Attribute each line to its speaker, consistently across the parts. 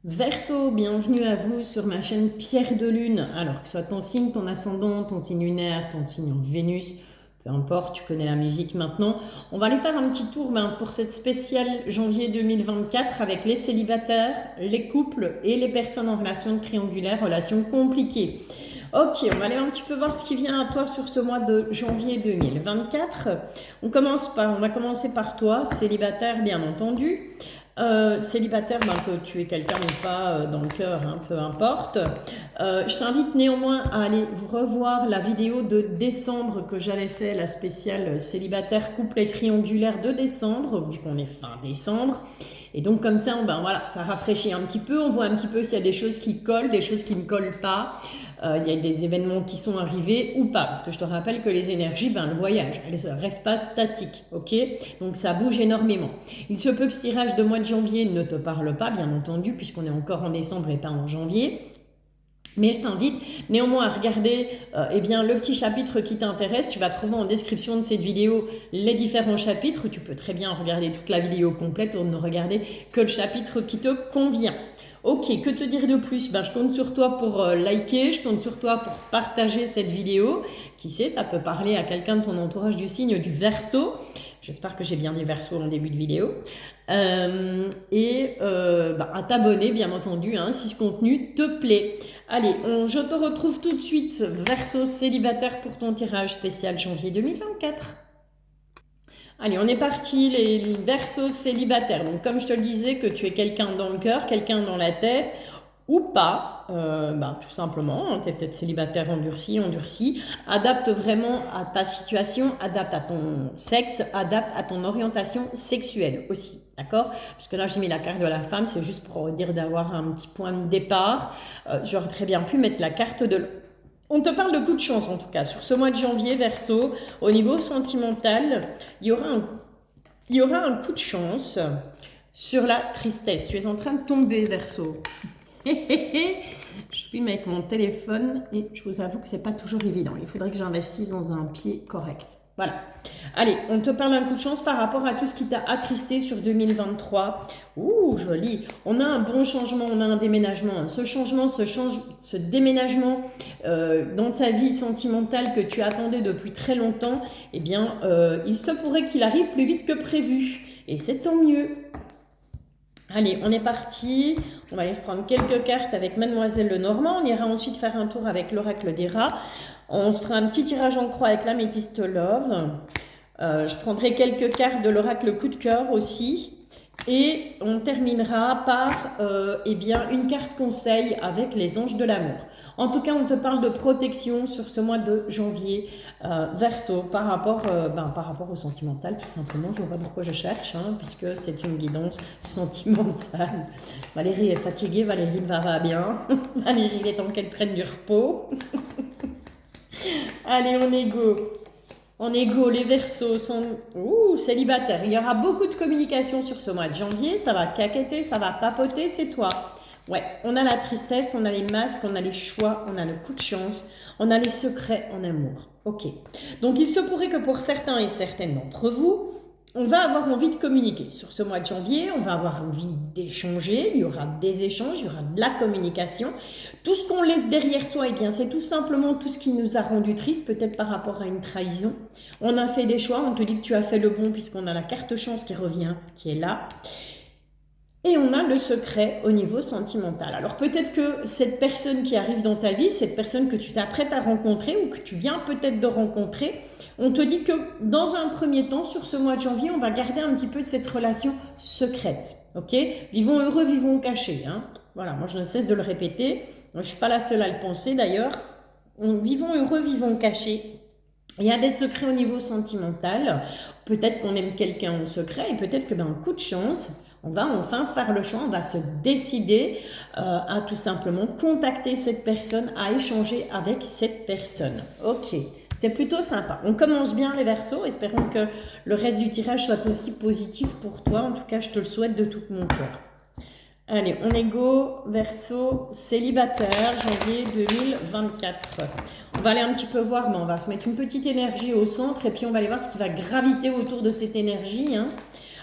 Speaker 1: Verseau, bienvenue à vous sur ma chaîne Pierre de Lune. Alors que ce soit ton signe, ton ascendant, ton signe lunaire, ton signe en Vénus, peu importe, tu connais la musique maintenant. On va aller faire un petit tour pour cette spéciale janvier 2024 avec les célibataires, les couples et les personnes en relation triangulaire, relation compliquée. Ok, on va aller un petit peu voir ce qui vient à toi sur ce mois de janvier 2024. On va commencer par toi, célibataire bien entendu. Célibataire, que tu es quelqu'un ou pas dans le cœur, hein, peu importe. Je t'invite néanmoins à aller revoir la vidéo de décembre que j'avais fait, la spéciale célibataire couple et triangulaire de décembre, vu qu'on est fin décembre. Et donc comme ça, voilà, ça rafraîchit un petit peu, on voit un petit peu s'il y a des choses qui collent, des choses qui ne collent pas. Il y a des événements qui sont arrivés ou pas, parce que je te rappelle que les énergies, le voyage, elles ne restent pas statiques, ok? Donc ça bouge énormément. Il se peut que ce tirage de mois de janvier ne te parle pas, bien entendu, puisqu'on est encore en décembre et pas en janvier. Mais je t'invite néanmoins à regarder le petit chapitre qui t'intéresse. Tu vas trouver en description de cette vidéo les différents chapitres. Tu peux très bien regarder toute la vidéo complète ou ne regarder que le chapitre qui te convient. Ok, que te dire de plus? Je compte sur toi pour liker, je compte sur toi pour partager cette vidéo. Qui sait, ça peut parler à quelqu'un de ton entourage du signe du Verseau. J'espère que j'ai bien dit Verseau en début de vidéo. À t'abonner, bien entendu, si ce contenu te plaît. Allez, je te retrouve tout de suite, Verseau célibataire, pour ton tirage spécial janvier 2024. Allez, on est parti, les Verseaux célibataires. Donc, comme je te le disais, que tu es quelqu'un dans le cœur, quelqu'un dans la tête, ou pas, tout simplement, tu es peut-être célibataire endurci, adapte vraiment à ta situation, adapte à ton sexe, adapte à ton orientation sexuelle aussi, d'accord? Puisque là, j'ai mis la carte de la femme, c'est juste pour dire d'avoir un petit point de départ. J'aurais très bien pu mettre la carte de l'homme. On te parle de coup de chance en tout cas. Sur ce mois de janvier, Verseau, au niveau sentimental, il y aura un coup de chance sur la tristesse. Tu es en train de tomber, Verseau. Je filme avec mon téléphone et je vous avoue que c'est pas toujours évident. Il faudrait que j'investisse dans un pied correct. Voilà. Allez, on te parle d'un coup de chance par rapport à tout ce qui t'a attristé sur 2023. Ouh, joli. On a un bon changement, on a un déménagement. Ce déménagement dans ta vie sentimentale que tu attendais depuis très longtemps, il se pourrait qu'il arrive plus vite que prévu. Et c'est tant mieux. Allez, on est parti. On va aller prendre quelques cartes avec Mademoiselle Lenormand. On ira ensuite faire un tour avec l'oracle des rats. On se fera un petit tirage en croix avec l'améthyste Love. Je prendrai quelques cartes de l'oracle coup de cœur aussi. Et on terminera par une carte conseil avec les anges de l'amour. En tout cas, on te parle de protection sur ce mois de janvier, Verseau, par rapport au sentimental, tout simplement. Je ne vois pas pourquoi je cherche, puisque c'est une guidance sentimentale. Valérie est fatiguée, Valérie ne va pas bien. Valérie, il est temps qu'elle prenne du repos. Allez, on est go. En égo, les Verseaux sont célibataires. Il y aura beaucoup de communication sur ce mois de janvier. Ça va caqueter, ça va papoter, c'est toi. Ouais, on a la tristesse, on a les masques, on a les choix, on a le coup de chance, on a les secrets en amour. Ok. Donc, il se pourrait que pour certains et certaines d'entre vous, on va avoir envie de communiquer. Sur ce mois de janvier, on va avoir envie d'échanger, il y aura des échanges, il y aura de la communication. Tout ce qu'on laisse derrière soi, c'est tout simplement tout ce qui nous a rendu triste, peut-être par rapport à une trahison. On a fait des choix, on te dit que tu as fait le bon puisqu'on a la carte chance qui revient, qui est là. Et on a le secret au niveau sentimental. Alors peut-être que cette personne qui arrive dans ta vie, cette personne que tu t'apprêtes à rencontrer ou que tu viens peut-être de rencontrer, on te dit que dans un premier temps, sur ce mois de janvier, on va garder un petit peu de cette relation secrète. Ok? Vivons heureux, vivons cachés. Voilà, moi je ne cesse de le répéter. Moi, je ne suis pas la seule à le penser d'ailleurs. Vivons heureux, vivons cachés. Il y a des secrets au niveau sentimental. Peut-être qu'on aime quelqu'un en secret et peut-être que coup de chance, on va enfin faire le choix, on va se décider à tout simplement contacter cette personne, à échanger avec cette personne. Ok, c'est plutôt sympa. On commence bien les Verseaux, espérons que le reste du tirage soit aussi positif pour toi. En tout cas, je te le souhaite de tout mon cœur. Allez, on est go, Verseau, célibataire, janvier 2024. On va aller un petit peu voir, mais on va se mettre une petite énergie au centre et puis on va aller voir ce qui va graviter autour de cette énergie.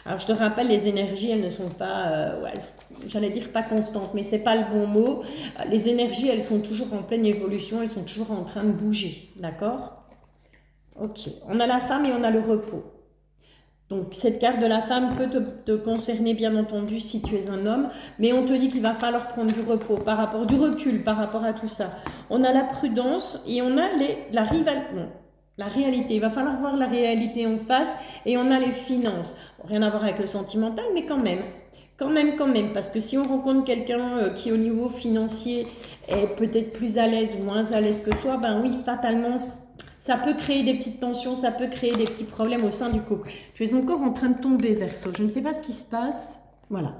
Speaker 1: Alors, je te rappelle, les énergies, elles ne sont pas, ouais, j'allais dire pas constantes, mais c'est pas le bon mot. Les énergies, elles sont toujours en pleine évolution, elles sont toujours en train de bouger, d'accord? Ok, on a la femme et on a le repos. Donc, cette carte de la femme peut te concerner, bien entendu, si tu es un homme, mais on te dit qu'il va falloir prendre du repos, du recul par rapport à tout ça. On a la prudence et on a la rivalité. Non, la réalité. Il va falloir voir la réalité en face et on a les finances. Rien à voir avec le sentimental, mais quand même. Quand même, parce que si on rencontre quelqu'un qui au niveau financier est peut-être plus à l'aise ou moins à l'aise que soi, ben oui, fatalement, ça peut créer des petites tensions, ça peut créer des petits problèmes au sein du couple. Je suis encore en train de tomber, Verseau. Je ne sais pas ce qui se passe. Voilà.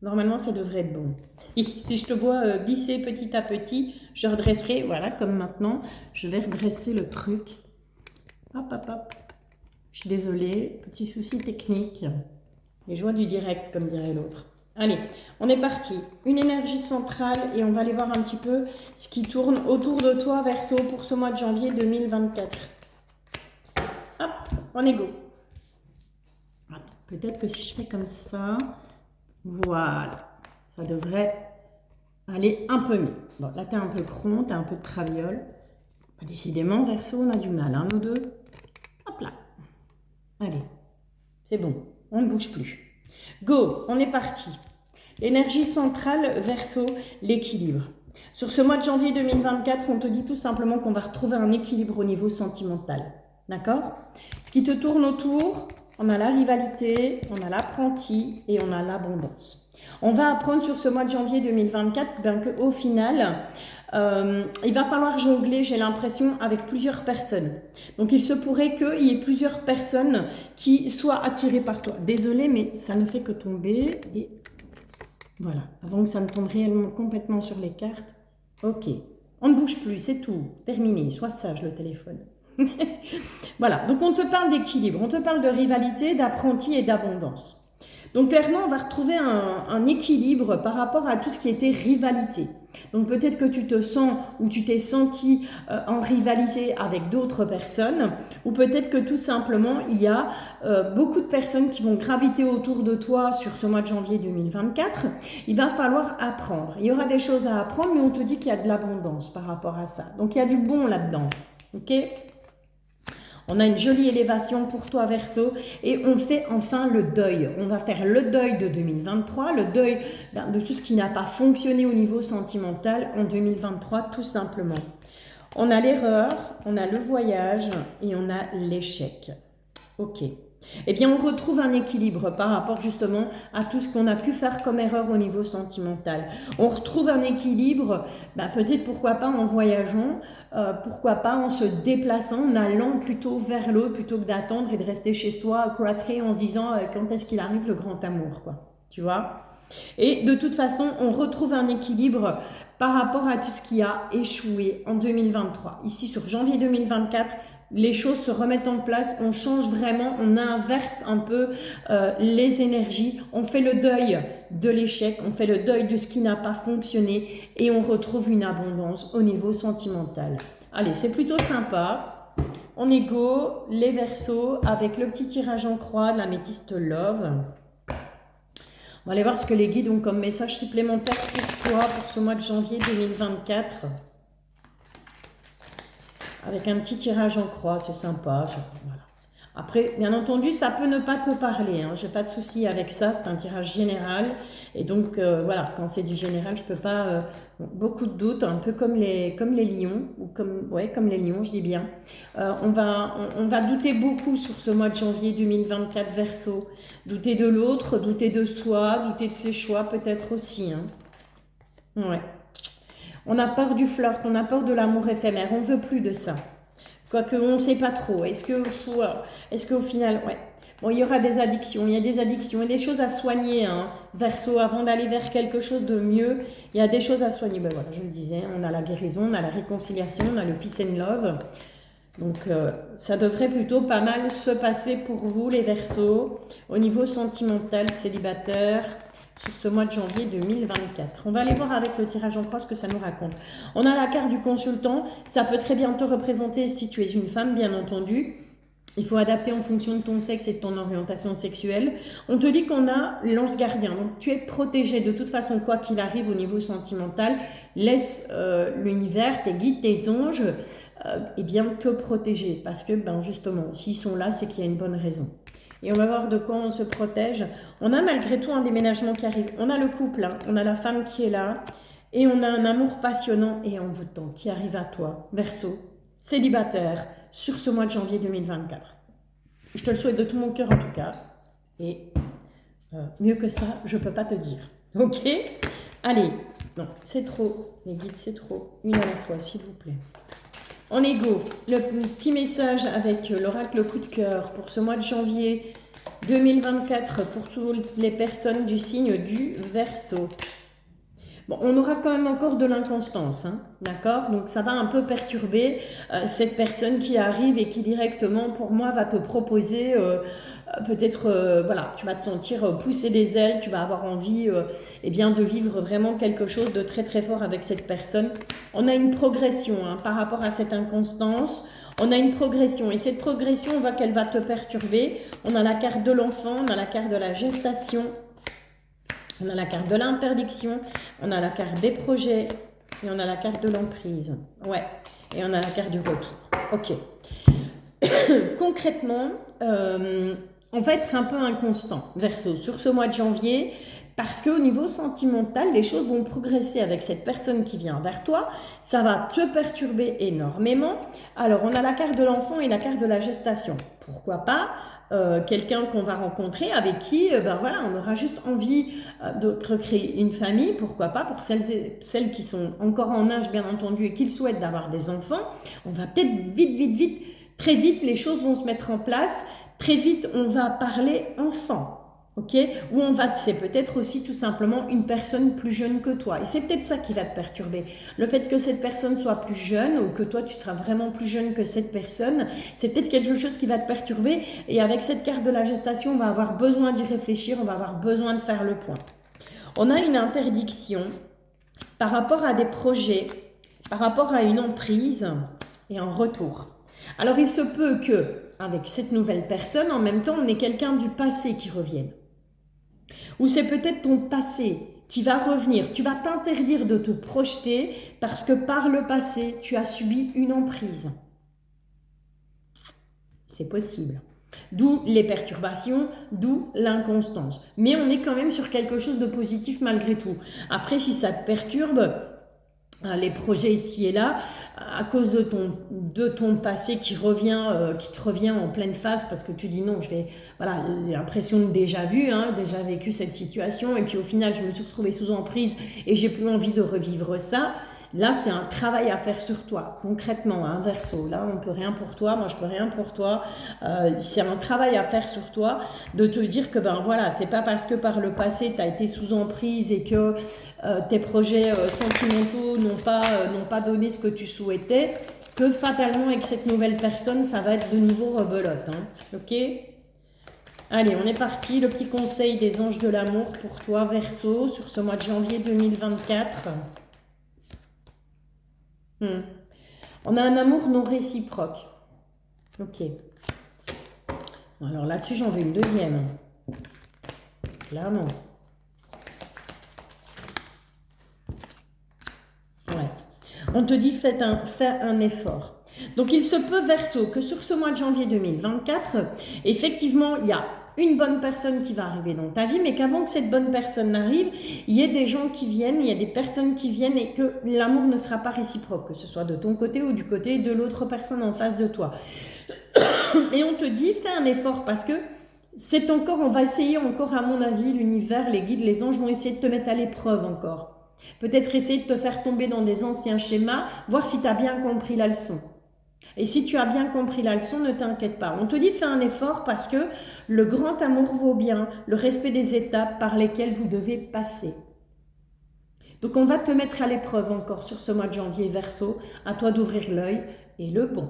Speaker 1: Normalement, ça devrait être bon. Et si je te vois glisser petit à petit, je redresserai, voilà, comme maintenant. Je vais redresser le truc. Hop, hop, hop. Je suis désolée, petit souci technique. Les joies du direct, comme dirait l'autre. Allez, on est parti. Une énergie centrale et on va aller voir un petit peu ce qui tourne autour de toi, Verseau, pour ce mois de janvier 2024. Hop, on est go. Peut-être que si je fais comme ça, voilà, ça devrait aller un peu mieux. Bon, là, tu es un peu cron, tu as un peu de traviole. Décidément, Verseau, on a du mal, hein, nous deux. Hop là. Allez, c'est bon, on ne bouge plus. Go, on est parti. L'énergie centrale, Verseau, l'équilibre. Sur ce mois de janvier 2024, on te dit tout simplement qu'on va retrouver un équilibre au niveau sentimental. D'accord? Ce qui te tourne autour, on a la rivalité, on a l'apprenti et on a l'abondance. On va apprendre sur ce mois de janvier 2024 qu'au final, il va falloir jongler, j'ai l'impression, avec plusieurs personnes. Donc, il se pourrait qu'il y ait plusieurs personnes qui soient attirées par toi. Désolée, mais ça ne fait que tomber. Et voilà, avant que ça ne tombe réellement complètement sur les cartes. Ok, on ne bouge plus, c'est tout. Terminé, sois sage le téléphone. Voilà, donc on te parle d'équilibre, on te parle de rivalité, d'apprenti et d'abondance. Donc clairement, on va retrouver un équilibre par rapport à tout ce qui était rivalité. Donc peut-être que tu te sens ou tu t'es senti en rivalité avec d'autres personnes, ou peut-être que tout simplement, il y a beaucoup de personnes qui vont graviter autour de toi sur ce mois de janvier 2024. Il va falloir apprendre. Il y aura des choses à apprendre, mais on te dit qu'il y a de l'abondance par rapport à ça. Donc il y a du bon là-dedans. Ok ? On a une jolie élévation pour toi, Verseau, et on fait enfin le deuil. On va faire le deuil de 2023, le deuil de tout ce qui n'a pas fonctionné au niveau sentimental en 2023, tout simplement. On a l'erreur, on a le voyage et on a l'échec. Ok. Eh bien, on retrouve un équilibre par rapport justement à tout ce qu'on a pu faire comme erreur au niveau sentimental. On retrouve un équilibre, peut-être pourquoi pas en voyageant, pourquoi pas en se déplaçant, en allant plutôt vers l'autre plutôt que d'attendre et de rester chez soi cloîtré en se disant quand est-ce qu'il arrive le grand amour, quoi. Tu vois ? Et de toute façon, on retrouve un équilibre par rapport à tout ce qui a échoué en 2023. Ici, sur janvier 2024, les choses se remettent en place, on change vraiment, on inverse un peu les énergies, on fait le deuil de l'échec, on fait le deuil de ce qui n'a pas fonctionné et on retrouve une abondance au niveau sentimental. Allez, c'est plutôt sympa. On est go, les Verseaux, avec le petit tirage en croix de la métiste Love. On va aller voir ce que les guides ont comme message supplémentaire pour toi pour ce mois de janvier 2024. Avec un petit tirage en croix, c'est sympa. Voilà. Après, bien entendu, ça peut ne pas te parler. Je n'ai pas de souci avec ça, c'est un tirage général. Et donc, voilà, quand c'est du général, je ne peux pas... beaucoup de doutes, un peu comme les lions, ou comme les lions, je dis bien. On va douter beaucoup sur ce mois de janvier 2024, Verseau. Douter de l'autre, douter de soi, douter de ses choix peut-être aussi. Ouais. On a peur du flirt, on a peur de l'amour éphémère, on ne veut plus de ça. Quoique on ne sait pas trop. Est-ce qu'au final, ouais. Bon, il y aura des addictions, il y a des addictions et des choses à soigner, Verseau, avant d'aller vers quelque chose de mieux, il y a des choses à soigner. Ben voilà, je le disais, on a la guérison, on a la réconciliation, on a le peace and love. Donc, ça devrait plutôt pas mal se passer pour vous, les Verseaux, au niveau sentimental, célibataire, sur ce mois de janvier 2024. On va aller voir avec le tirage en croix ce que ça nous raconte. On a la carte du consultant, ça peut très bien te représenter si tu es une femme, bien entendu. Il faut adapter en fonction de ton sexe et de ton orientation sexuelle. On te dit qu'on a l'ange gardien. Donc, tu es protégé de toute façon, quoi qu'il arrive au niveau sentimental. Laisse l'univers, tes guides, tes anges, eh bien, te protéger. Parce que, ben, justement, s'ils sont là, c'est qu'il y a une bonne raison. Et on va voir de quoi on se protège. On a malgré tout un déménagement qui arrive. On a le couple, hein. On a la femme qui est là. Et on a un amour passionnant et envoûtant qui arrive à toi, Verseau, célibataire, sur ce mois de janvier 2024. Je te le souhaite de tout mon cœur en tout cas. Et mieux que ça, je ne peux pas te dire. Ok? Allez, non, c'est trop. Les guides, c'est trop. Une à la fois, s'il vous plaît. En égo, le petit message avec l'oracle coup de cœur pour ce mois de janvier 2024 pour toutes les personnes du signe du Verseau. Bon, on aura quand même encore de l'inconstance, hein, d'accord? Donc ça va un peu perturber cette personne qui arrive et qui directement, pour moi, va te proposer, peut-être, voilà, tu vas te sentir pousser des ailes, tu vas avoir envie eh bien, de vivre vraiment quelque chose de très très fort avec cette personne. On a une progression hein, par rapport à cette inconstance. On a une progression et cette progression, on voit qu'elle va te perturber. On a la carte de l'enfant, on a la carte de la gestation. On a la carte de l'interdiction, on a la carte des projets et on a la carte de l'emprise. Ouais, et on a la carte du retour. Ok. Concrètement, on va être un peu inconstant, Verseau, sur ce mois de janvier, parce qu'au niveau sentimental, les choses vont progresser avec cette personne qui vient vers toi. Ça va te perturber énormément. Alors, on a la carte de l'enfant et la carte de la gestation. Pourquoi pas quelqu'un qu'on va rencontrer avec qui ben voilà, on aura juste envie de recréer une famille, pourquoi pas, pour celles qui sont encore en âge bien entendu et qui souhaitent d'avoir des enfants. On va peut-être vite, très vite, les choses vont se mettre en place, très vite on va parler enfant. Ok, ou on va, c'est peut-être aussi tout simplement une personne plus jeune que toi. Et c'est peut-être ça qui va te perturber. Le fait que cette personne soit plus jeune ou que toi tu seras vraiment plus jeune que cette personne, c'est peut-être quelque chose qui va te perturber. Et avec cette carte de la gestation, on va avoir besoin d'y réfléchir, on va avoir besoin de faire le point. On a une interdiction par rapport à des projets, par rapport à une emprise et un retour. Alors il se peut que, avec cette nouvelle personne, en même temps, on ait quelqu'un du passé qui revienne. Ou c'est peut-être ton passé qui va revenir. Tu vas t'interdire de te projeter parce que par le passé, tu as subi une emprise. C'est possible. D'où les perturbations, d'où l'inconstance. Mais on est quand même sur quelque chose de positif malgré tout. Après, si ça te perturbe, les projets ici et là, à cause de ton passé qui te revient en pleine face parce que tu dis non, voilà, j'ai l'impression de déjà vu, hein, déjà vécu cette situation et puis au final je me suis retrouvée sous emprise et j'ai plus envie de revivre ça. Là, c'est un travail à faire sur toi, concrètement, hein, Verseau. Là, on ne peut rien pour toi, moi je peux rien pour toi. C'est un travail à faire sur toi, de te dire que ben voilà, c'est pas parce que par le passé tu as été sous emprise et que tes projets sentimentaux n'ont pas donné ce que tu souhaitais, que fatalement avec cette nouvelle personne, ça va être de nouveau rebelote. Hein, ok ? Allez, on est parti. Le petit conseil des anges de l'amour pour toi, Verseau, sur ce mois de janvier 2024. On a un amour non réciproque. Ok. Alors là-dessus, j'en veux une deuxième. Clairement. Ouais. On te dit, fais un effort. Donc, il se peut, Verseau, que sur ce mois de janvier 2024, effectivement, il y a une bonne personne qui va arriver dans ta vie, mais qu'avant que cette bonne personne n'arrive, il y ait des gens qui viennent, il y a des personnes qui viennent et que l'amour ne sera pas réciproque, que ce soit de ton côté ou du côté de l'autre personne en face de toi. Et on te dit, fais un effort parce que on va essayer encore, à mon avis, l'univers, les guides, les anges vont essayer de te mettre à l'épreuve encore. Peut-être essayer de te faire tomber dans des anciens schémas, voir si tu as bien compris la leçon. Et si tu as bien compris la leçon, ne t'inquiète pas. On te dit fais un effort parce que le grand amour vaut bien le respect des étapes par lesquelles vous devez passer. Donc on va te mettre à l'épreuve encore sur ce mois de janvier, Verseau. À toi d'ouvrir l'œil et le bon.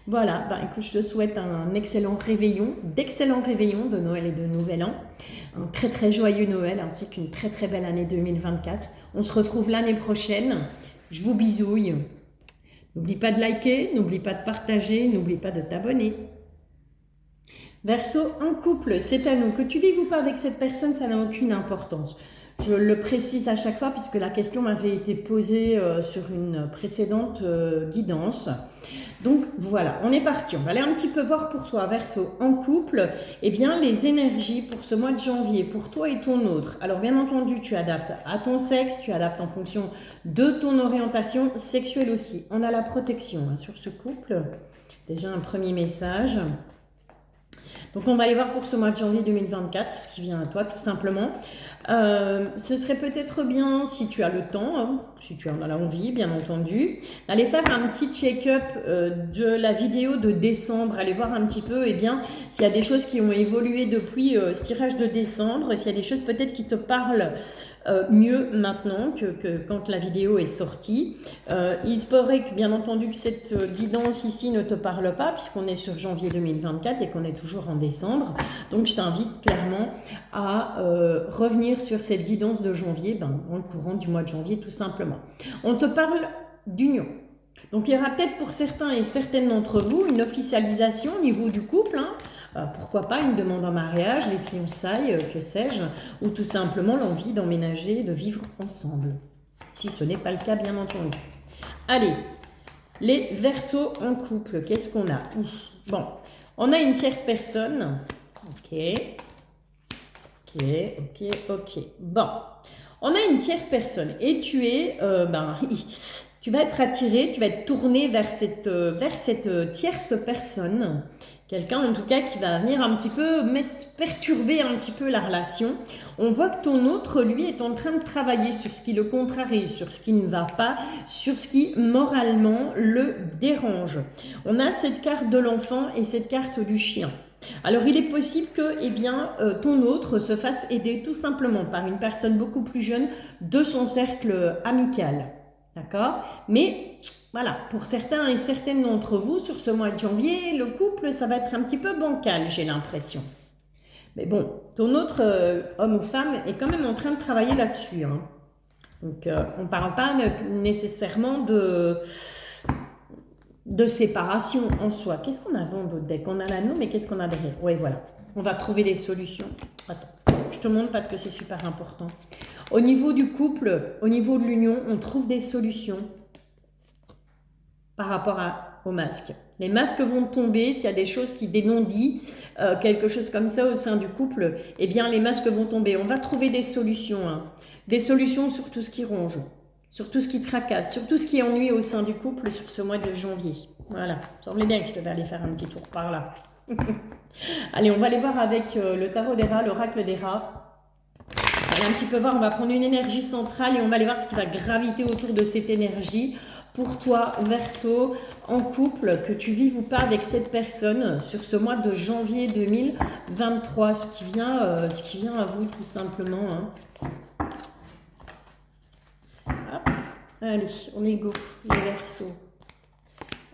Speaker 1: Voilà, écoute, je te souhaite un excellent réveillon, d'excellents réveillons de Noël et de Nouvel An. Un très très joyeux Noël ainsi qu'une très très belle année 2024. On se retrouve l'année prochaine. Je vous bisouille. N'oublie pas de liker, n'oublie pas de partager, n'oublie pas de t'abonner. Verseau, en couple, c'est à nous. Que tu vives ou pas avec cette personne, ça n'a aucune importance. Je le précise à chaque fois puisque la question m'avait été posée sur une précédente guidance. Donc voilà, on est parti. On va aller un petit peu voir pour toi, Verseau, en couple, eh bien les énergies pour ce mois de janvier, pour toi et ton autre. Alors bien entendu, tu adaptes à ton sexe, tu adaptes en fonction de ton orientation sexuelle aussi. On a la protection hein, sur ce couple. Déjà un premier message. Donc on va aller voir pour ce mois de janvier 2024, ce qui vient à toi tout simplement. Ce serait peut-être bien, si tu as le temps, hein, si tu en as l'envie bien entendu, d'aller faire un petit check-up de la vidéo de décembre, aller voir un petit peu bien s'il y a des choses qui ont évolué depuis ce tirage de décembre, s'il y a des choses peut-être qui te parlent mieux maintenant que quand la vidéo est sortie. Il se pourrait que bien entendu que cette guidance ici ne te parle pas puisqu'on est sur janvier 2024 et qu'on est toujours en décembre. Donc je t'invite clairement à revenir sur cette guidance de janvier, dans le courant du mois de janvier tout simplement. On te parle d'union. Donc il y aura peut-être pour certains et certaines d'entre vous une officialisation au niveau du couple, hein. Pourquoi pas une demande en mariage, les fiançailles, que sais-je, ou tout simplement l'envie d'emménager, de vivre ensemble. Si ce n'est pas le cas, bien entendu. Allez, les Verseaux en couple, qu'est-ce qu'on a? Bon, on a une tierce personne. Ok. Bon, on a une tierce personne et tu es, tu vas être attiré, tu vas être tourné vers cette tierce personne. Quelqu'un en tout cas qui va venir un petit peu perturber un petit peu la relation. On voit que ton autre, lui, est en train de travailler sur ce qui le contrarie, sur ce qui ne va pas, sur ce qui moralement le dérange. On a cette carte de l'enfant et cette carte du chien. Alors il est possible que ton autre se fasse aider tout simplement par une personne beaucoup plus jeune de son cercle amical. D'accord? Mais voilà, pour certains et certaines d'entre vous, sur ce mois de janvier, le couple, ça va être un petit peu bancal, j'ai l'impression. Mais bon, ton autre homme ou femme est quand même en train de travailler là-dessus. Hein. Donc, on ne parle pas nécessairement de séparation en soi. Qu'est-ce qu'on a dans d'autres decks? On a l'anneau, mais qu'est-ce qu'on a derrière? Oui, voilà. On va trouver des solutions. Attends, je te montre parce que c'est super important. Au niveau du couple, au niveau de l'union, on trouve des solutions par rapport aux masques. Les masques vont tomber, s'il y a des choses qui des non-dits, quelque chose comme ça au sein du couple, eh bien les masques vont tomber. On va trouver des solutions. Hein. Des solutions sur tout ce qui ronge, sur tout ce qui tracasse, sur tout ce qui ennuie au sein du couple sur ce mois de janvier. Voilà, il semblait bien que je devais aller faire un petit tour par là. Allez, on va aller voir avec le tarot des rats, l'oracle des rats. On va un petit peu voir, on va prendre une énergie centrale et on va aller voir ce qui va graviter autour de cette énergie. Pour toi, Verseau, en couple, que tu vives ou pas avec cette personne sur ce mois de janvier 2023, ce qui vient à vous tout simplement. Hein. Hop. Allez, on est go, les Verseaux.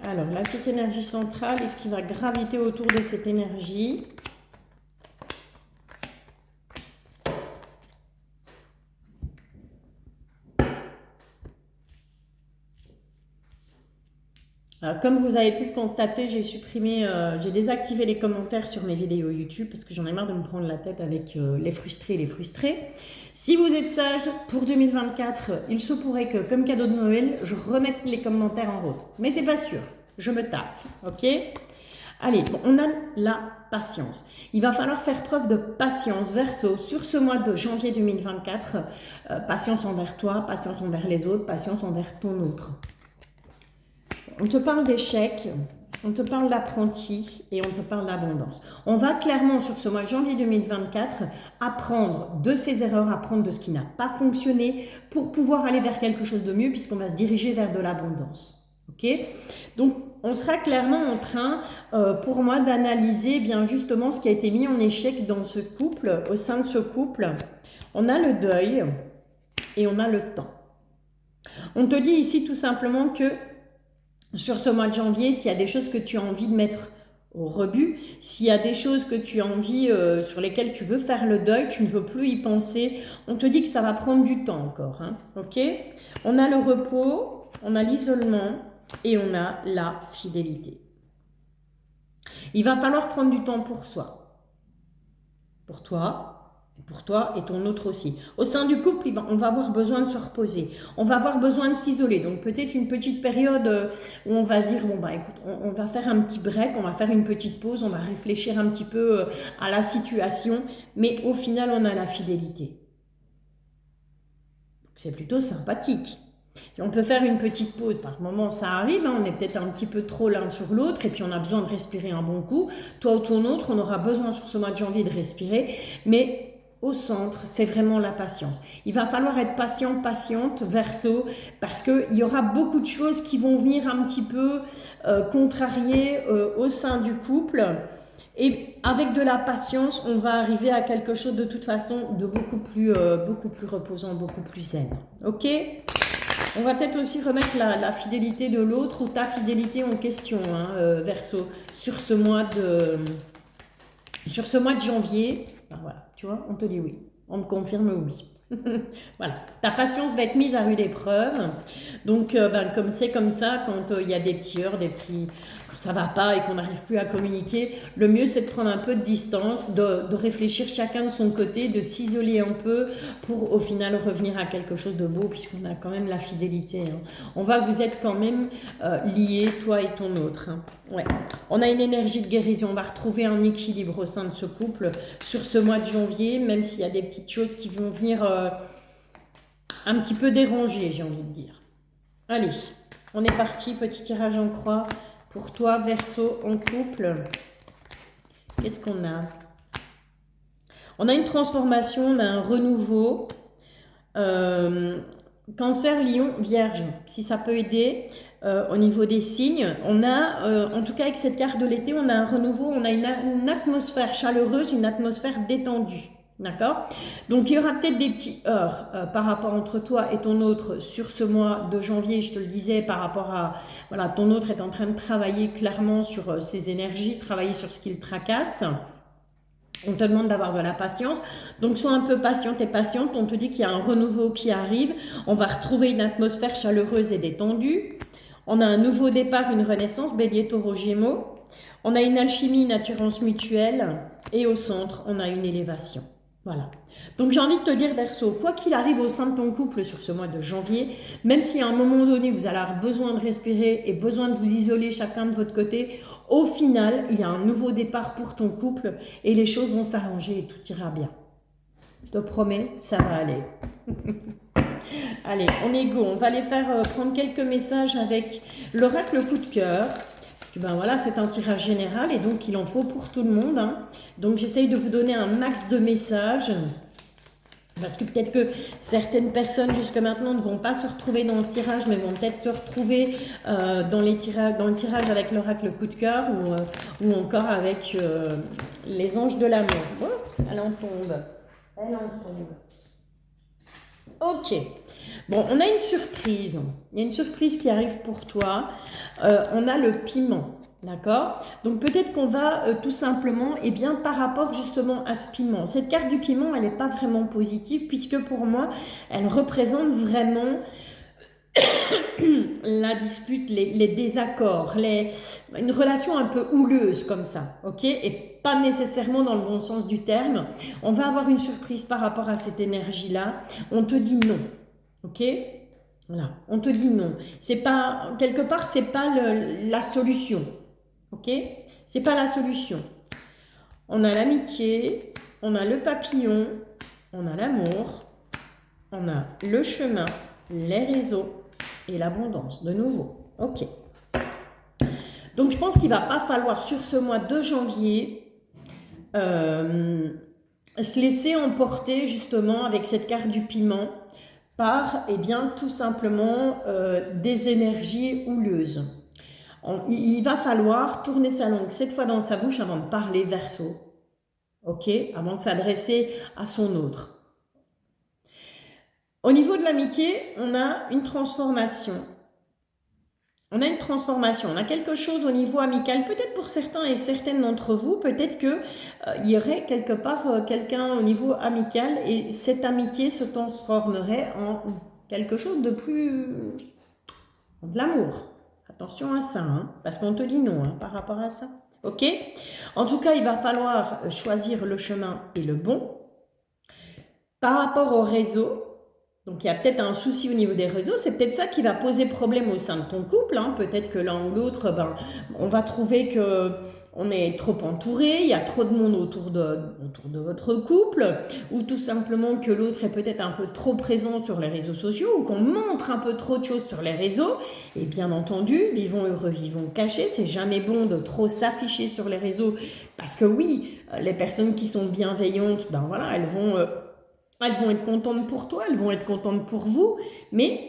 Speaker 1: Alors, la petite énergie centrale, est-ce qu'il va graviter autour de cette énergie? Alors, comme vous avez pu le constater, j'ai désactivé les commentaires sur mes vidéos YouTube parce que j'en ai marre de me prendre la tête avec les frustrés et les frustrés. Si vous êtes sage, pour 2024, il se pourrait que, comme cadeau de Noël, je remette les commentaires en route. Mais c'est pas sûr, je me tâte, ok? Allez, bon, on a la patience. Il va falloir faire preuve de patience, Verseau, sur ce mois de janvier 2024. Patience envers toi, patience envers les autres, patience envers ton autre. On te parle d'échec, on te parle d'apprenti et on te parle d'abondance. On va clairement, sur ce mois de janvier 2024, apprendre de ses erreurs, apprendre de ce qui n'a pas fonctionné pour pouvoir aller vers quelque chose de mieux puisqu'on va se diriger vers de l'abondance. Ok? Donc, on sera clairement en train, pour moi, d'analyser bien justement ce qui a été mis en échec dans ce couple, au sein de ce couple. On a le deuil et on a le temps. On te dit ici tout simplement que sur ce mois de janvier, s'il y a des choses que tu as envie de mettre au rebut, s'il y a des choses que tu as envie, sur lesquelles tu veux faire le deuil, tu ne veux plus y penser, on te dit que ça va prendre du temps encore. Hein, ok? On a le repos, on a l'isolement et on a la fidélité. Il va falloir prendre du temps pour soi. pour toi et ton autre aussi. Au sein du couple, on va avoir besoin de se reposer, on va avoir besoin de s'isoler, donc peut-être une petite période où on va se dire, bon bah écoute, on va faire un petit break, on va faire une petite pause, on va réfléchir un petit peu à la situation, mais au final on a la fidélité. C'est plutôt sympathique. Et on peut faire une petite pause, par moment ça arrive, hein, on est peut-être un petit peu trop l'un sur l'autre et puis on a besoin de respirer un bon coup. Toi ou ton autre, on aura besoin sur ce mois de janvier de respirer, mais au centre, c'est vraiment la patience. Il va falloir être patient, patiente, Verseau, parce qu'il y aura beaucoup de choses qui vont venir un petit peu contrarier au sein du couple. Et avec de la patience, on va arriver à quelque chose de toute façon de beaucoup plus reposant, beaucoup plus zen. Ok ? On va peut-être aussi remettre la fidélité de l'autre ou ta fidélité en question, hein, Verseau, sur ce mois de janvier. Ben voilà, tu vois, on te dit oui. On me confirme oui. Voilà, ta patience va être mise à rude épreuve. Donc, comme c'est comme ça, quand il y a des petits heurts, quand ça va pas et qu'on n'arrive plus à communiquer, le mieux c'est de prendre un peu de distance, de réfléchir chacun de son côté, de s'isoler un peu pour au final revenir à quelque chose de beau, puisqu'on a quand même la fidélité. Hein. On va vous être quand même liés, toi et ton autre. Hein. Ouais. On a une énergie de guérison, on va retrouver un équilibre au sein de ce couple sur ce mois de janvier, même s'il y a des petites choses qui vont venir un petit peu déranger, j'ai envie de dire. Allez, on est parti, petit tirage en croix pour toi, Verseau, en couple. Qu'est-ce qu'on a? On a une transformation, on a un renouveau. Cancer, Lion, Vierge, si ça peut aider au niveau des signes. On a, en tout cas avec cette carte de l'été, on a un renouveau, on a une atmosphère chaleureuse, une atmosphère détendue. D'accord? Donc il y aura peut-être des petits heurts par rapport entre toi et ton autre sur ce mois de janvier, je te le disais, par rapport à, voilà, ton autre est en train de travailler clairement sur ses énergies, travailler sur ce qu'il tracasse. On te demande d'avoir de la patience, donc sois un peu patiente et patiente, on te dit qu'il y a un renouveau qui arrive, on va retrouver une atmosphère chaleureuse et détendue, on a un nouveau départ, une renaissance, Bélier, Taureau, Gémeaux, on a une alchimie, une attirance mutuelle, et au centre, on a une élévation. Voilà. Donc j'ai envie de te dire, Verseau, quoi qu'il arrive au sein de ton couple sur ce mois de janvier, même si à un moment donné vous allez avoir besoin de respirer et besoin de vous isoler chacun de votre côté, au final, il y a un nouveau départ pour ton couple et les choses vont s'arranger et tout ira bien. Je te promets, ça va aller. Allez, on est go, on va aller faire prendre quelques messages avec l'oracle coup de cœur. Parce que ben voilà, c'est un tirage général et donc il en faut pour tout le monde. Hein. Donc j'essaye de vous donner un max de messages. Parce que peut-être que certaines personnes jusque maintenant ne vont pas se retrouver dans ce tirage, mais vont peut-être se retrouver dans le tirage avec l'oracle coup de cœur ou encore avec les anges de l'amour. Oups, elle en tombe. Elle en tombe. Ok. Bon, on a une surprise. Il y a une surprise qui arrive pour toi. On a le piment. D'accord? Donc peut-être qu'on va tout simplement, eh bien, par rapport justement à ce piment. Cette carte du piment, elle n'est pas vraiment positive puisque pour moi, elle représente vraiment la dispute, les désaccords, une relation un peu houleuse comme ça, ok? Et pas nécessairement dans le bon sens du terme. On va avoir une surprise par rapport à cette énergie-là. On te dit non, ok? Voilà, on te dit non. C'est pas, quelque part, c'est pas la solution. Ok? C'est pas la solution. On a l'amitié, on a le papillon, on a l'amour, on a le chemin, les réseaux et l'abondance, de nouveau. Ok. Donc je pense qu'il va pas falloir sur ce mois de janvier se laisser emporter justement avec cette carte du piment par, eh bien, tout simplement des énergies houleuses. Il va falloir tourner sa langue 7 fois dans sa bouche avant de parler, Verseau. Ok? Avant de s'adresser à son autre. Au niveau de l'amitié, on a une transformation. On a une transformation. On a quelque chose au niveau amical. Peut-être pour certains et certaines d'entre vous, peut-être qu'il y aurait quelque part quelqu'un au niveau amical et cette amitié se transformerait en quelque chose de plus... de l'amour. Attention à ça, hein, parce qu'on te dit non par rapport à ça. Ok? En tout cas, il va falloir choisir le chemin et le bon. Par rapport au réseau, donc il y a peut-être un souci au niveau des réseaux, c'est peut-être ça qui va poser problème au sein de ton couple. Hein. Peut-être que l'un ou l'autre, on va trouver que on est trop entouré, il y a trop de monde autour de votre couple, ou tout simplement que l'autre est peut-être un peu trop présent sur les réseaux sociaux, ou qu'on montre un peu trop de choses sur les réseaux. Et bien entendu, vivons heureux, vivons cachés, c'est jamais bon de trop s'afficher sur les réseaux, parce que oui, les personnes qui sont bienveillantes, voilà, elles vont être contentes pour toi, elles vont être contentes pour vous, mais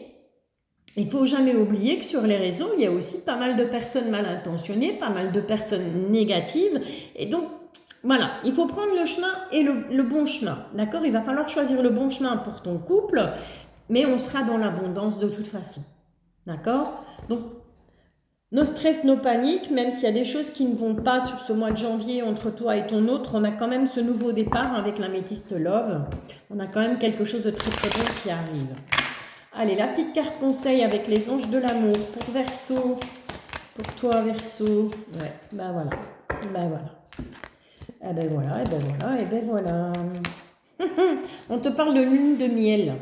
Speaker 1: il ne faut jamais oublier que sur les réseaux, il y a aussi pas mal de personnes mal intentionnées, pas mal de personnes négatives. Et donc, voilà, il faut prendre le chemin et le bon chemin. D'accord? Il va falloir choisir le bon chemin pour ton couple, mais on sera dans l'abondance de toute façon. D'accord? Donc, no stress, no panique, même s'il y a des choses qui ne vont pas sur ce mois de janvier entre toi et ton autre, on a quand même ce nouveau départ avec l'améthyste Love. On a quand même quelque chose de très très bon qui arrive. Allez, la petite carte conseil avec les anges de l'amour pour Verseau. Pour toi, Verseau. Ouais, voilà. Voilà. Eh ben voilà, eh ben voilà, eh ben voilà. On te parle de lune de miel.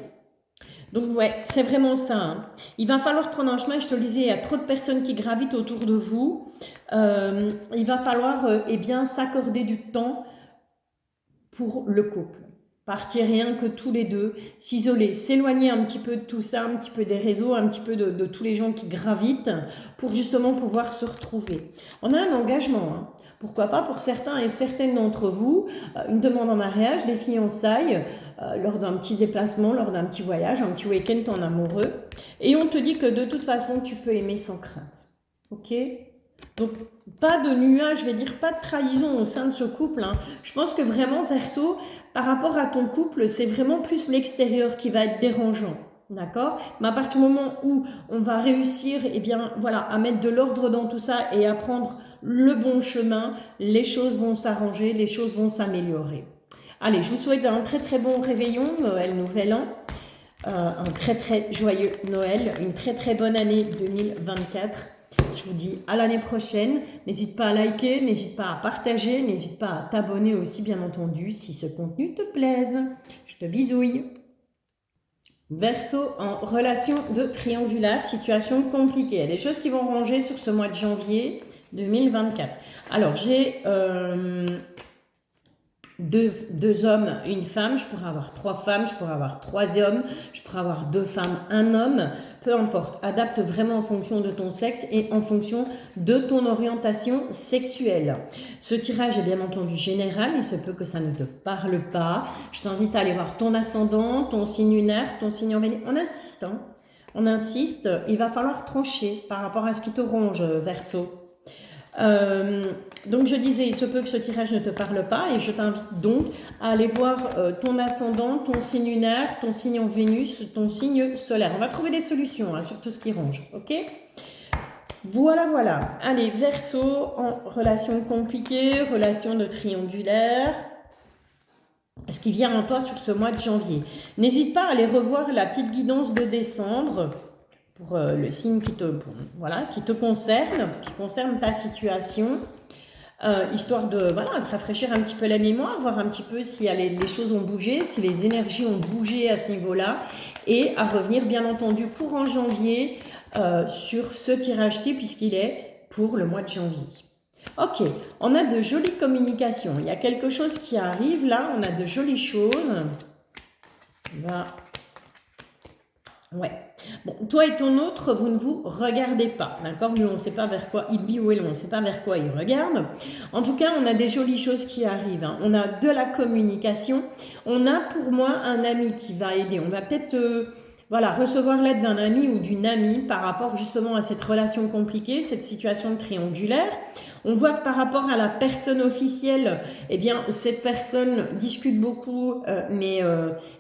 Speaker 1: Donc ouais, c'est vraiment ça. Hein. Il va falloir prendre un chemin, je te le disais, il y a trop de personnes qui gravitent autour de vous. Il va falloir bien s'accorder du temps pour le couple. Partir rien que tous les deux, s'isoler, s'éloigner un petit peu de tout ça, un petit peu des réseaux, un petit peu de tous les gens qui gravitent pour justement pouvoir se retrouver. On a un engagement, hein. Pourquoi pas pour certains et certaines d'entre vous, une demande en mariage, des fiançailles, lors d'un petit déplacement, lors d'un petit voyage, un petit week-end en amoureux. Et on te dit que de toute façon, tu peux aimer sans crainte. Ok ? Donc, pas de nuage, je vais dire, pas de trahison au sein de ce couple. Hein. Je pense que vraiment, Verseau, par rapport à ton couple, c'est vraiment plus l'extérieur qui va être dérangeant. D'accord? Mais à partir du moment où on va réussir à mettre de l'ordre dans tout ça et à prendre le bon chemin, les choses vont s'arranger, les choses vont s'améliorer. Allez, je vous souhaite un très très bon réveillon, Noël, Nouvel An. Un très très joyeux Noël, une très très bonne année 2024. Je vous dis à l'année prochaine. N'hésite pas à liker, n'hésite pas à partager, n'hésite pas à t'abonner aussi bien entendu si ce contenu te plaise. Je te bisouille. Verseau en relation de triangulaire, situation compliquée. Il y a des choses qui vont ranger sur ce mois de janvier 2024. Alors j'ai deux hommes, une femme, je pourrais avoir 3 femmes, je pourrais avoir 3 hommes, je pourrais avoir 2 femmes, un homme, peu importe. Adapte vraiment en fonction de ton sexe et en fonction de ton orientation sexuelle. Ce tirage est bien entendu général, il se peut que ça ne te parle pas. Je t'invite à aller voir ton ascendant, ton signe lunaire, ton signe en Vénus. On insiste, hein. On insiste, il va falloir trancher par rapport à ce qui te ronge, Verseau. Donc je disais, il se peut que ce tirage ne te parle pas et je t'invite donc à aller voir ton ascendant, ton signe lunaire, ton signe en Vénus, ton signe solaire. On va trouver des solutions sur tout ce qui ronge, ok? Voilà. Allez, Verseau en relation compliquée, relation de triangulaire. Ce qui vient en toi sur ce mois de janvier. N'hésite pas à aller revoir la petite guidance de décembre pour le signe qui te concerne, qui concerne ta situation, histoire de rafraîchir un petit peu la mémoire, voir un petit peu si les choses ont bougé, si les énergies ont bougé à ce niveau-là, et à revenir bien entendu pour en janvier sur ce tirage-ci, puisqu'il est pour le mois de janvier. Ok, on a de jolies communications, il y a quelque chose qui arrive là, on a de jolies choses. Ouais. Bon, toi et ton autre, vous ne vous regardez pas, d'accord? Lui, on ne sait pas vers quoi il ou elle, on ne sait pas vers quoi il regarde. En tout cas, on a des jolies choses qui arrivent. Hein. On a de la communication. On a pour moi un ami qui va aider. On va peut-être recevoir l'aide d'un ami ou d'une amie par rapport justement à cette relation compliquée, cette situation triangulaire. On voit que par rapport à la personne officielle, cette personne discute beaucoup, mais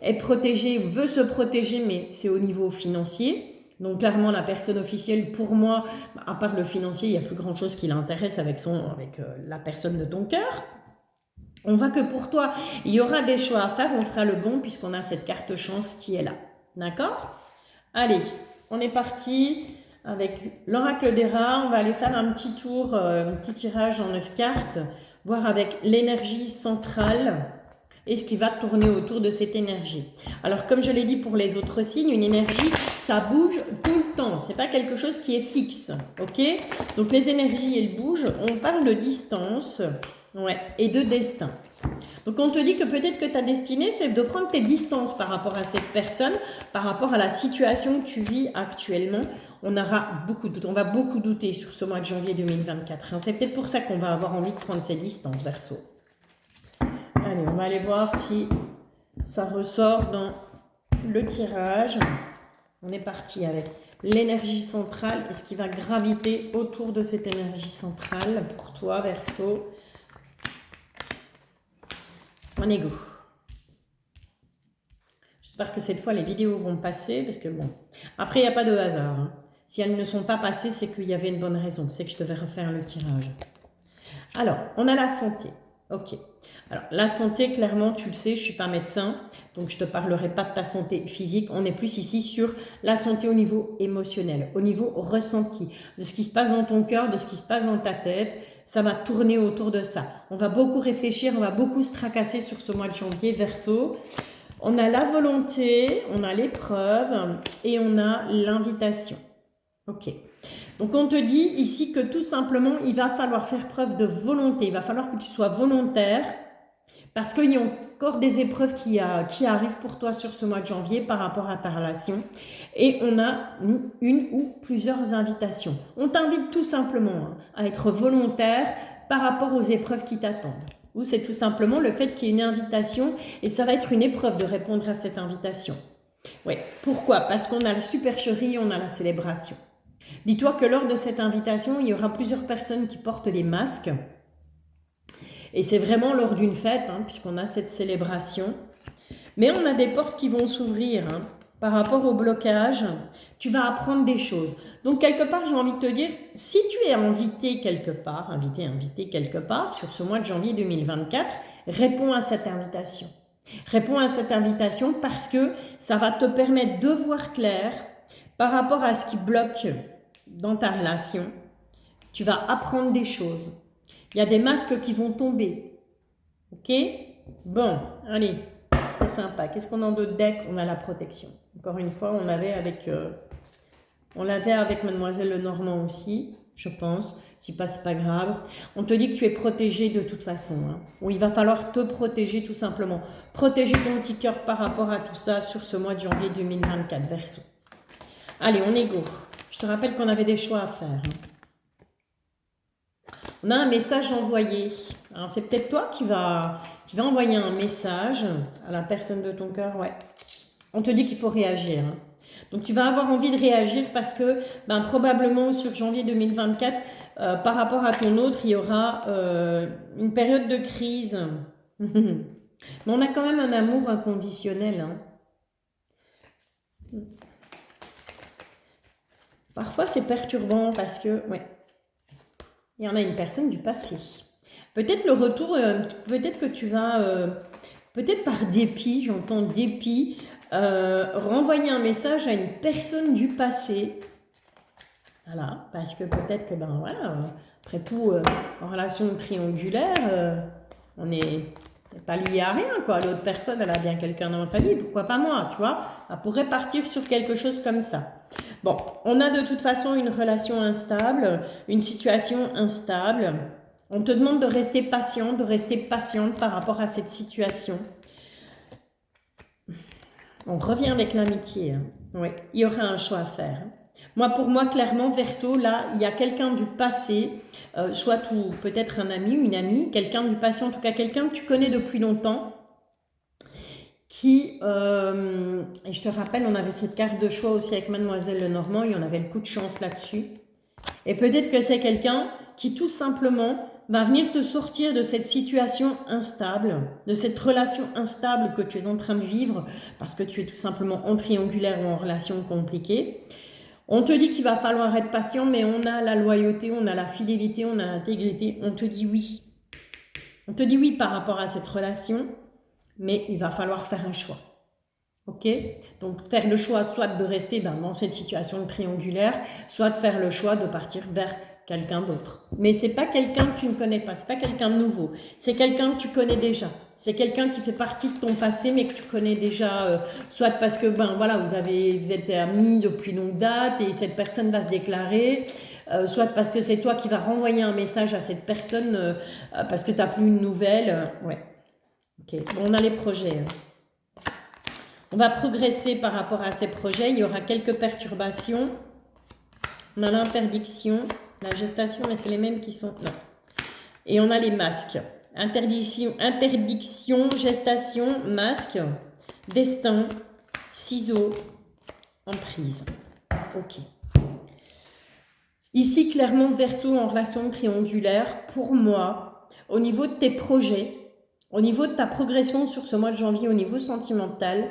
Speaker 1: est protégée, veut se protéger, mais c'est au niveau financier. Donc clairement, la personne officielle, pour moi, à part le financier, il n'y a plus grand-chose qui l'intéresse avec la personne de ton cœur. On voit que pour toi, il y aura des choix à faire, on fera le bon puisqu'on a cette carte chance qui est là. D'accord? Allez, on est parti. Avec l'oracle des rats, on va aller faire un petit tour, un petit tirage en 9 cartes, voir avec l'énergie centrale et ce qui va tourner autour de cette énergie. Alors, comme je l'ai dit pour les autres signes, une énergie, ça bouge tout le temps. C'est pas quelque chose qui est fixe, ok? Donc, les énergies, elles bougent. On parle de distance, ouais, et de destin. Donc, on te dit que peut-être que ta destinée, c'est de prendre tes distances par rapport à cette personne, par rapport à la situation que tu vis actuellement. On va beaucoup douter sur ce mois de janvier 2024. C'est peut-être pour ça qu'on va avoir envie de prendre ces distances, Verseau. Allez, on va aller voir si ça ressort dans le tirage. On est parti avec l'énergie centrale et ce qui va graviter autour de cette énergie centrale pour toi, Verseau. En égo. J'espère que cette fois les vidéos vont passer parce que bon, après il n'y a pas de hasard. Hein. Si elles ne sont pas passées, c'est qu'il y avait une bonne raison. C'est que je devais refaire le tirage. Alors, on a la santé. Ok. Alors, la santé, clairement, tu le sais, je ne suis pas médecin, donc je ne te parlerai pas de ta santé physique. On est plus ici sur la santé au niveau émotionnel, au niveau ressenti, de ce qui se passe dans ton cœur, de ce qui se passe dans ta tête. Ça va tourner autour de ça. On va beaucoup réfléchir, on va beaucoup se tracasser sur ce mois de janvier, Verseau. On a la volonté, on a l'épreuve et on a l'invitation. Ok. Donc, on te dit ici que tout simplement, il va falloir faire preuve de volonté. Il va falloir que tu sois volontaire parce qu'il y a encore des épreuves qui arrivent pour toi sur ce mois de janvier par rapport à ta relation. Et on a une ou plusieurs invitations. On t'invite tout simplement à être volontaire par rapport aux épreuves qui t'attendent. Ou c'est tout simplement le fait qu'il y ait une invitation et ça va être une épreuve de répondre à cette invitation. Oui, pourquoi? Parce qu'on a la supercherie, on a la célébration. Dis-toi que lors de cette invitation, il y aura plusieurs personnes qui portent des masques. Et c'est vraiment lors d'une fête, hein, puisqu'on a cette célébration. Mais on a des portes qui vont s'ouvrir hein, par rapport au blocage. Tu vas apprendre des choses. Donc, quelque part, j'ai envie de te dire, si tu es invité quelque part, invité quelque part, sur ce mois de janvier 2024, réponds à cette invitation. Réponds à cette invitation parce que ça va te permettre de voir clair par rapport à ce qui bloque dans ta relation. Tu vas apprendre des choses. Il y a des masques qui vont tomber. Ok? Bon, allez, c'est sympa. Qu'est-ce qu'on a en d'autres deck? On a la protection. Encore une fois, on l'avait avec Mademoiselle Lenormand aussi, je pense. Si pas, c'est pas grave. On te dit que tu es protégé de toute façon. Hein. Bon, il va falloir te protéger tout simplement. Protéger ton petit cœur par rapport à tout ça sur ce mois de janvier 2024, Verseau. Allez, on est go. Je te rappelle qu'on avait des choix à faire. Hein. On a un message envoyé. Alors, c'est peut-être toi qui va envoyer un message à la personne de ton cœur. Ouais. On te dit qu'il faut réagir. Hein. Donc, tu vas avoir envie de réagir parce que probablement sur janvier 2024, par rapport à ton autre, il y aura une période de crise. Mais on a quand même un amour inconditionnel. Hein. Parfois, c'est perturbant parce que... ouais. Il y en a une personne du passé. Peut-être le retour, peut-être que tu vas, peut-être par dépit, j'entends dépit, renvoyer un message à une personne du passé. Voilà, parce que peut-être que, voilà, après tout, en relation triangulaire, on n'est pas lié à rien, quoi. L'autre personne, elle a bien quelqu'un dans sa vie, pourquoi pas moi, tu vois? Elle pourrait partir sur quelque chose comme ça. Bon, on a de toute façon une relation instable, une situation instable. On te demande de rester patient, de rester patiente par rapport à cette situation. On revient avec l'amitié. Hein. Oui, il y aura un choix à faire. Moi, pour moi, clairement, Verseau, là, il y a quelqu'un du passé, soit peut-être un ami ou une amie, quelqu'un du passé, en tout cas quelqu'un que tu connais depuis longtemps, qui, et je te rappelle, on avait cette carte de choix aussi avec Mademoiselle Lenormand, et on avait le coup de chance là-dessus. Et peut-être que c'est quelqu'un qui tout simplement va venir te sortir de cette situation instable, de cette relation instable que tu es en train de vivre, parce que tu es tout simplement en triangulaire ou en relation compliquée. On te dit qu'il va falloir être patient, mais on a la loyauté, on a la fidélité, on a l'intégrité. On te dit oui. On te dit oui par rapport à cette relation, mais il va falloir faire un choix. Ok? Donc faire le choix soit de rester dans cette situation triangulaire, soit de faire le choix de partir vers quelqu'un d'autre. Mais c'est pas quelqu'un que tu ne connais pas, c'est pas quelqu'un de nouveau, c'est quelqu'un que tu connais déjà. C'est quelqu'un qui fait partie de ton passé, mais que tu connais déjà, soit parce que voilà, vous êtes amis depuis longue date et cette personne va se déclarer, soit parce que c'est toi qui vas renvoyer un message à cette personne parce que tu n'as plus une nouvelle. Ouais. Ok. Bon, on a les projets. On va progresser par rapport à ces projets. Il y aura quelques perturbations. On a l'interdiction, la gestation, mais c'est les mêmes qui sont... Non. Et on a les masques. Interdiction, gestation, masque, destin, ciseaux, emprise. Ok. Ici, clairement, Verseau en relation triangulaire, pour moi, au niveau de tes projets, au niveau de ta progression sur ce mois de janvier, au niveau sentimental,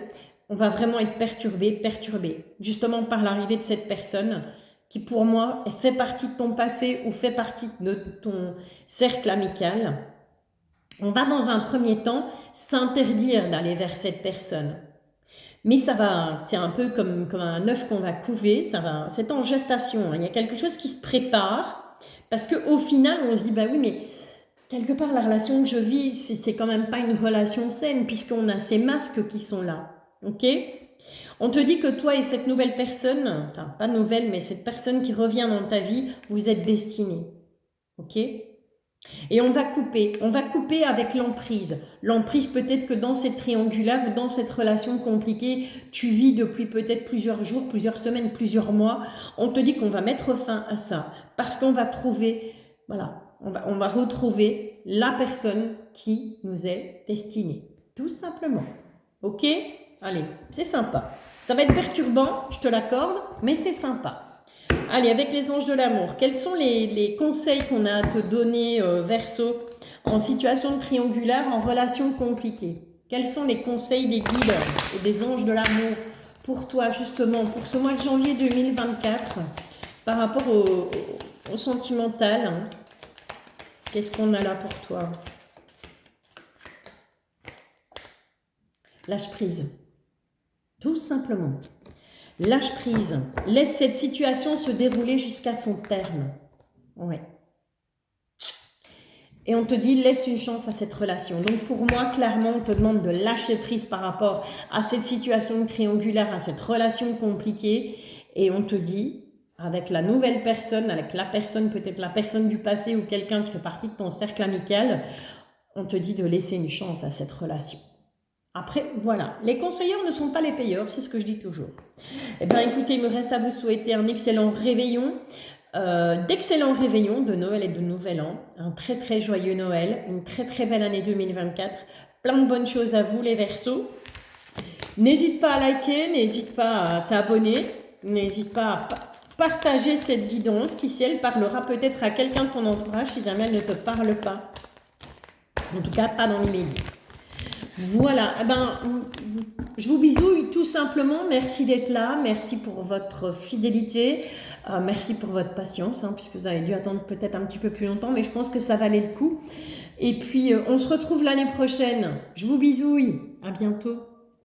Speaker 1: on va vraiment être perturbé, justement par l'arrivée de cette personne qui, pour moi, fait partie de ton passé ou fait partie de ton cercle amical. On va, dans un premier temps, s'interdire d'aller vers cette personne. Mais ça va, c'est un peu comme un œuf qu'on va couver, c'est en gestation. Il y a quelque chose qui se prépare parce qu'au final, on se dit, bah oui, mais quelque part, la relation que je vis, c'est quand même pas une relation saine puisqu'on a ces masques qui sont là. Ok? On te dit que toi et cette nouvelle personne, enfin pas nouvelle, mais cette personne qui revient dans ta vie, vous êtes destinés. Ok? Et on va couper avec l'emprise. L'emprise, peut-être que dans cette triangulaire ou dans cette relation compliquée, tu vis depuis peut-être plusieurs jours, plusieurs semaines, plusieurs mois. On te dit qu'on va mettre fin à ça parce qu'on va trouver, voilà, on va retrouver la personne qui nous est destinée. Tout simplement. Ok? Allez, c'est sympa. Ça va être perturbant, je te l'accorde, mais c'est sympa. Allez, avec les anges de l'amour, quels sont les conseils qu'on a à te donner, Verseau, en situation triangulaire, en relation compliquée? Quels sont les conseils des guides et des anges de l'amour pour toi, justement, pour ce mois de janvier 2024, par rapport au sentimental, hein? Qu'est-ce qu'on a là pour toi? Lâche prise. Tout simplement. Lâche prise. Laisse cette situation se dérouler jusqu'à son terme. Ouais. Et on te dit, laisse une chance à cette relation. Donc pour moi, clairement, on te demande de lâcher prise par rapport à cette situation triangulaire, à cette relation compliquée. Et on te dit, avec la nouvelle personne, avec la personne, peut-être la personne du passé ou quelqu'un qui fait partie de ton cercle amical, on te dit de laisser une chance à cette relation. Après, voilà, les conseilleurs ne sont pas les payeurs, c'est ce que je dis toujours. Eh bien, écoutez, il me reste à vous souhaiter un excellent réveillon, d'excellents réveillons de Noël et de Nouvel An, un très très joyeux Noël, une très très belle année 2024, plein de bonnes choses à vous les Verseaux. N'hésite pas à liker, n'hésite pas à t'abonner, n'hésite pas à partager cette guidance qui, si elle parlera peut-être à quelqu'un de ton entourage, si jamais elle ne te parle pas. En tout cas, pas dans l'immédiat. Voilà, eh ben, je vous bisouille tout simplement. Merci d'être là, merci pour votre fidélité, merci pour votre patience, hein, puisque vous avez dû attendre peut-être un petit peu plus longtemps, mais je pense que ça valait le coup. Et puis, on se retrouve l'année prochaine. Je vous bisouille, à bientôt.